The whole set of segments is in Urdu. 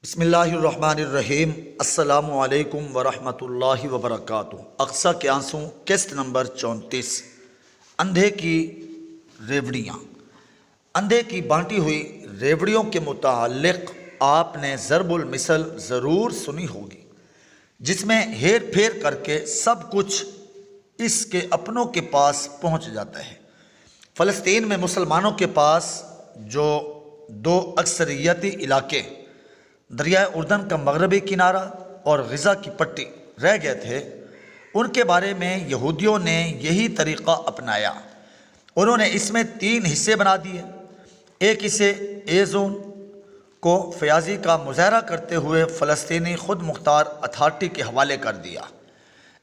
بسم اللہ الرحمن الرحیم۔ السلام علیکم ورحمۃ اللہ وبرکاتہ۔ اقصی کے آنسوں قسط نمبر 34۔ اندھے کی ریوڑیاں۔ اندھے کی بانٹی ہوئی ریوڑیوں کے متعلق آپ نے ضرب المثل ضرور سنی ہوگی، جس میں ہیر پھیر کر کے سب کچھ اس کے اپنوں کے پاس پہنچ جاتا ہے۔ فلسطین میں مسلمانوں کے پاس جو دو اکثریتی علاقے دریائے اردن کا مغربی کنارہ اور غزہ کی پٹی رہ گئے تھے، ان کے بارے میں یہودیوں نے یہی طریقہ اپنایا۔ انہوں نے اس میں 3 حصے بنا دیے۔ ایک حصے اے زون کو فیاضی کا مظاہرہ کرتے ہوئے فلسطینی خود مختار اتھارٹی کے حوالے کر دیا۔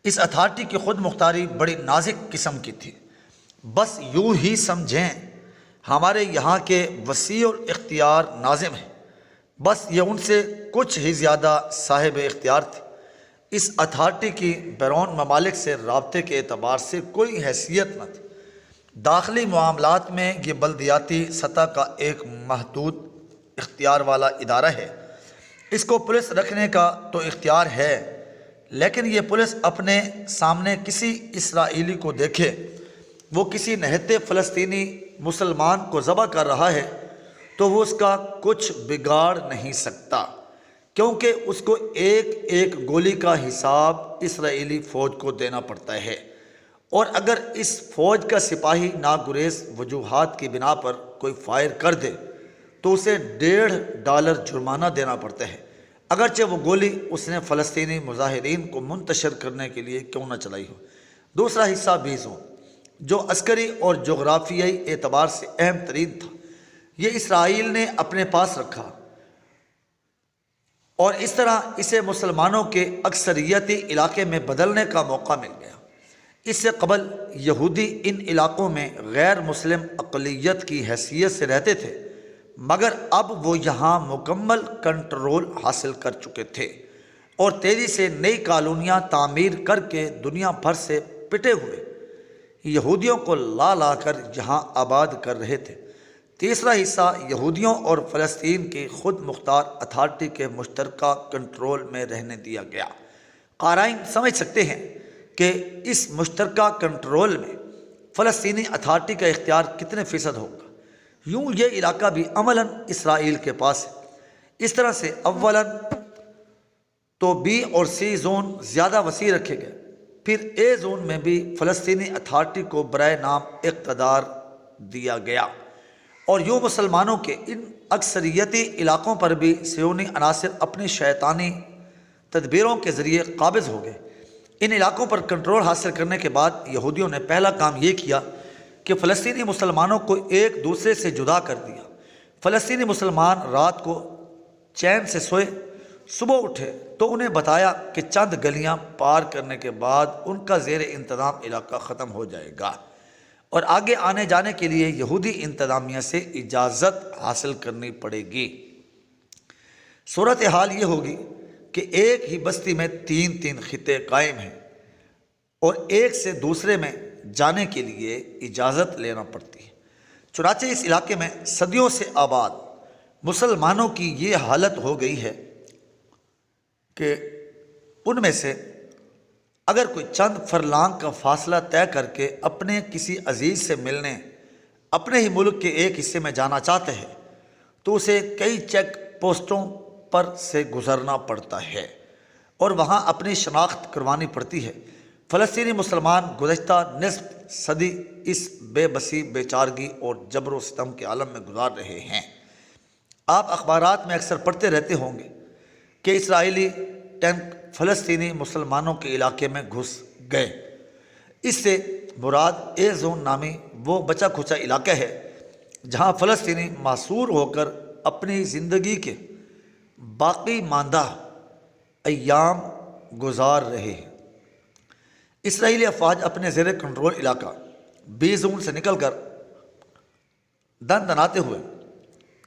اس اتھارٹی کی خود مختاری بڑی نازک قسم کی تھی۔ بس یوں ہی سمجھیں ہمارے یہاں کے وسیع الاختیار ناظم ہیں، بس یہ ان سے کچھ ہی زیادہ صاحب اختیار تھے۔ اس اتھارٹی کی بیرون ممالک سے رابطے کے اعتبار سے کوئی حیثیت نہ تھی۔ داخلی معاملات میں یہ بلدیاتی سطح کا ایک محدود اختیار والا ادارہ ہے۔ اس کو پولیس رکھنے کا تو اختیار ہے، لیکن یہ پولیس اپنے سامنے کسی اسرائیلی کو دیکھے وہ کسی نہتے فلسطینی مسلمان کو ذبح کر رہا ہے تو وہ اس کا کچھ بگاڑ نہیں سکتا، کیونکہ اس کو ایک ایک گولی کا حساب اسرائیلی فوج کو دینا پڑتا ہے، اور اگر اس فوج کا سپاہی ناگریز وجوہات کی بنا پر کوئی فائر کر دے تو اسے $1.5 جرمانہ دینا پڑتا ہے، اگرچہ وہ گولی اس نے فلسطینی مظاہرین کو منتشر کرنے کے لیے کیوں نہ چلائی ہو۔ دوسرا حصہ بی زون، جو عسکری اور جغرافیائی اعتبار سے اہم ترین تھا، یہ اسرائیل نے اپنے پاس رکھا، اور اس طرح اسے مسلمانوں کے اکثریتی علاقے میں بدلنے کا موقع مل گیا۔ اس سے قبل یہودی ان علاقوں میں غیر مسلم اقلیت کی حیثیت سے رہتے تھے، مگر اب وہ یہاں مکمل کنٹرول حاصل کر چکے تھے اور تیزی سے نئی کالونیاں تعمیر کر کے دنیا بھر سے پٹے ہوئے یہودیوں کو لا کر یہاں آباد کر رہے تھے۔ تیسرا حصہ یہودیوں اور فلسطین کی خود مختار اتھارٹی کے مشترکہ کنٹرول میں رہنے دیا گیا۔ قارئین سمجھ سکتے ہیں کہ اس مشترکہ کنٹرول میں فلسطینی اتھارٹی کا اختیار کتنے فیصد ہوگا۔ یوں یہ علاقہ بھی عملاً اسرائیل کے پاس ہے۔ اس طرح سے اولاً تو بی اور سی زون زیادہ وسیع رکھے گئے، پھر اے زون میں بھی فلسطینی اتھارٹی کو برائے نام اقتدار دیا گیا، اور یوں مسلمانوں کے ان اکثریتی علاقوں پر بھی صہیونی عناصر اپنی شیطانی تدبیروں کے ذریعے قابض ہو گئے۔ ان علاقوں پر کنٹرول حاصل کرنے کے بعد یہودیوں نے پہلا کام یہ کیا کہ فلسطینی مسلمانوں کو ایک دوسرے سے جدا کر دیا۔ فلسطینی مسلمان رات کو چین سے سوئے، صبح اٹھے تو انہیں بتایا کہ چند گلیاں پار کرنے کے بعد ان کا زیر انتظام علاقہ ختم ہو جائے گا، اور آگے آنے جانے کے لیے یہودی انتظامیہ سے اجازت حاصل کرنی پڑے گی۔ صورتحال یہ ہوگی کہ ایک ہی بستی میں 3 خطے قائم ہیں، اور ایک سے دوسرے میں جانے کے لیے اجازت لینا پڑتی ہے۔ چنانچہ اس علاقے میں صدیوں سے آباد مسلمانوں کی یہ حالت ہو گئی ہے کہ ان میں سے اگر کوئی چند فرلانگ کا فاصلہ طے کر کے اپنے کسی عزیز سے ملنے اپنے ہی ملک کے ایک حصے میں جانا چاہتا ہے تو اسے کئی چیک پوسٹوں پر سے گزرنا پڑتا ہے اور وہاں اپنی شناخت کروانی پڑتی ہے۔ فلسطینی مسلمان گزشتہ نصف صدی اس بے بسی، بے چارگی اور جبر و ستم کے عالم میں گزار رہے ہیں۔ آپ اخبارات میں اکثر پڑھتے رہتے ہوں گے کہ اسرائیلی ٹینک فلسطینی مسلمانوں کے علاقے میں گھس گئے۔ اس سے مراد اے زون نامی وہ بچا کھچا علاقہ ہے جہاں فلسطینی محصور ہو کر اپنی زندگی کے باقی ماندہ ایام گزار رہے ہیں۔ اسرائیلی افواج اپنے زیر کنٹرول علاقہ بی زون سے نکل کر دن دناتے ہوئے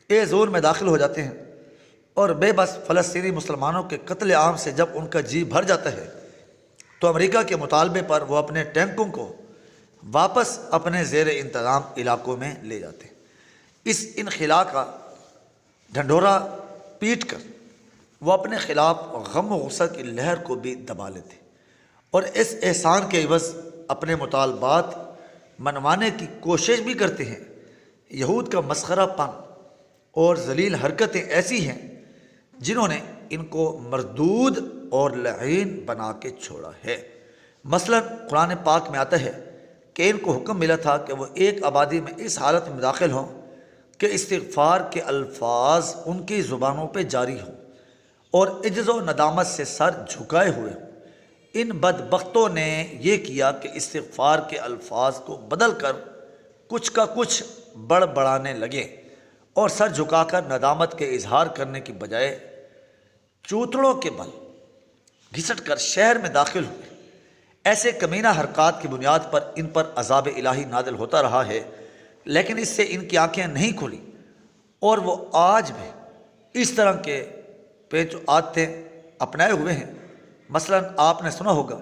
اے زون میں داخل ہو جاتے ہیں، اور بے بس فلسطینی مسلمانوں کے قتل عام سے جب ان کا جی بھر جاتا ہے تو امریکہ کے مطالبے پر وہ اپنے ٹینکوں کو واپس اپنے زیر انتظام علاقوں میں لے جاتے ہیں۔ اس انخلا کا ڈھنڈورا پیٹ کر وہ اپنے خلاف غم و غصہ کی لہر کو بھی دبا لیتے اور اس احسان کے عوض اپنے مطالبات منوانے کی کوشش بھی کرتے ہیں۔ یہود کا مسخرہ پن اور ذلیل حرکتیں ایسی ہیں جنہوں نے ان کو مردود اور لعین بنا کے چھوڑا ہے۔ مثلا قرآن پاک میں آتا ہے کہ ان کو حکم ملا تھا کہ وہ ایک آبادی میں اس حالت میں داخل ہوں کہ استغفار کے الفاظ ان کی زبانوں پہ جاری ہوں اور عجز و ندامت سے سر جھکائے ہوئے ہوں۔ ان بدبختوں نے یہ کیا کہ استغفار کے الفاظ کو بدل کر کچھ کا کچھ بڑبڑانے لگے اور سر جھکا کر ندامت کے اظہار کرنے کی بجائے چوتڑوں کے بل گھسٹ کر شہر میں داخل ہوئے۔ ایسے کمینہ حرکات کی بنیاد پر ان پر عذاب الہی نازل ہوتا رہا ہے، لیکن اس سے ان کی آنکھیں نہیں کھلی اور وہ آج بھی اس طرح کے پیچ و عادتیں اپنائے ہوئے ہیں۔ مثلا آپ نے سنا ہوگا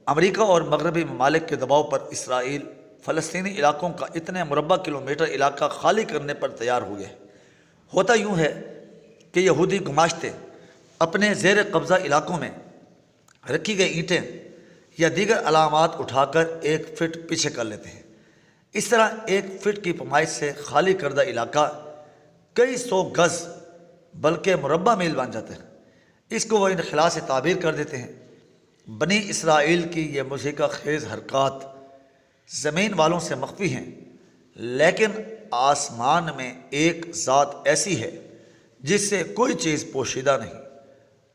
امریکہ اور مغربی ممالک کے دباؤ پر اسرائیل فلسطینی علاقوں کا اتنے مربع کلومیٹر علاقہ خالی کرنے پر تیار ہوئے ہیں۔ ہوتا یوں ہے کہ یہودی گماشتے اپنے زیر قبضہ علاقوں میں رکھی گئی اینٹیں یا دیگر علامات اٹھا کر 1 فٹ پیچھے کر لیتے ہیں۔ اس طرح 1 فٹ کی پیمائش سے خالی کردہ علاقہ کئی 100 گز بلکہ مربع میل بن جاتے ہیں۔ اس کو وہ انخلا سے تعبیر کر دیتے ہیں۔ بنی اسرائیل کی یہ مضحکہ خیز حرکات زمین والوں سے مخفی ہیں، لیکن آسمان میں ایک ذات ایسی ہے جس سے کوئی چیز پوشیدہ نہیں،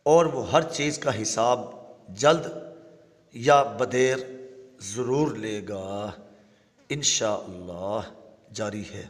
اور وہ ہر چیز کا حساب جلد یا بدیر ضرور لے گا۔ انشاءاللہ جاری ہے۔